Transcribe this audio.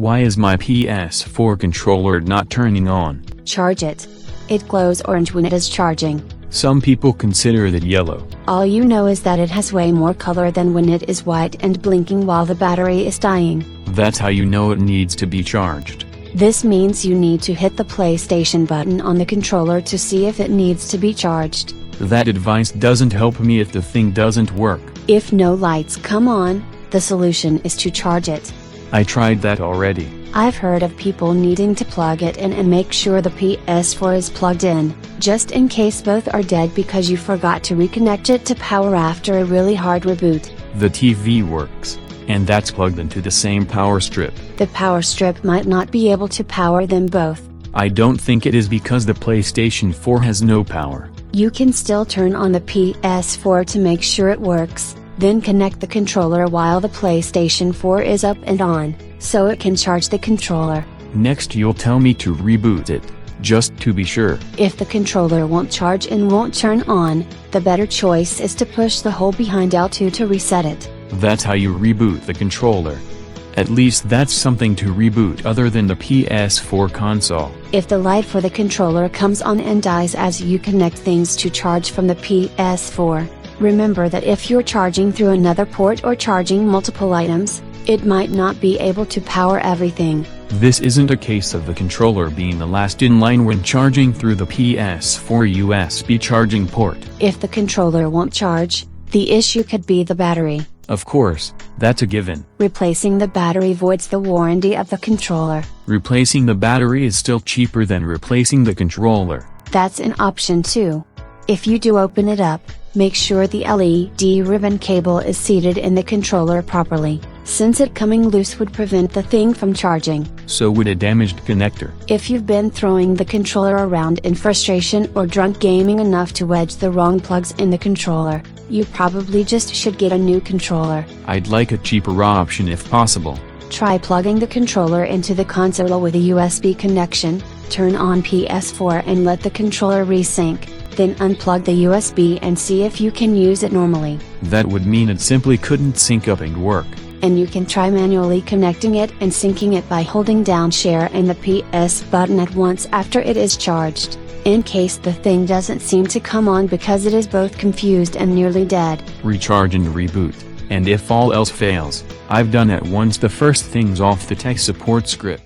Why is my PS4 controller not turning on? Charge it. It glows orange when it is charging. Some people consider that yellow. All you know is that it has way more color than when it is white and blinking while the battery is dying. That's how you know it needs to be charged. This means you need to hit the PlayStation button on the controller to see if it needs to be charged. That advice doesn't help me if the thing doesn't work. If no lights come on, the solution is to charge it. I tried that already. I've heard of people needing to plug it in and make sure the PS4 is plugged in, just in case both are dead because you forgot to reconnect it to power after a really hard reboot. The TV works, and that's plugged into the same power strip. The power strip might not be able to power them both. I don't think it is because the PlayStation 4 has no power. You can still turn on the PS4 to make sure it works, then connect the controller while the PlayStation 4 is up and on, so it can charge the controller. Next you'll tell me to reboot it, just to be sure. If the controller won't charge and won't turn on, the better choice is to push the hole behind L2 to reset it. That's how you reboot the controller. At least that's something to reboot other than the PS4 console. If the light for the controller comes on and dies as you connect things to charge from the PS4, remember that if you're charging through another port or charging multiple items, it might not be able to power everything. This isn't a case of the controller being the last in line when charging through the PS4 USB charging port. If the controller won't charge, the issue could be the battery. Of course, that's a given. Replacing the battery voids the warranty of the controller. Replacing the battery is still cheaper than replacing the controller. That's an option too. If you do open it up, make sure the LED ribbon cable is seated in the controller properly, since it coming loose would prevent the thing from charging. So would a damaged connector. If you've been throwing the controller around in frustration or drunk gaming enough to wedge the wrong plugs in the controller, you probably just should get a new controller. I'd like a cheaper option if possible. Try plugging the controller into the console with a USB connection, turn on PS4 and let the controller resync, then unplug the USB and see if you can use it normally. That would mean it simply couldn't sync up and work. And you can try manually connecting it and syncing it by holding down share and the PS button at once after it is charged, in case the thing doesn't seem to come on because it is both confused and nearly dead. Recharge and reboot, and if all else fails, I've done at once the first things off the tech support script.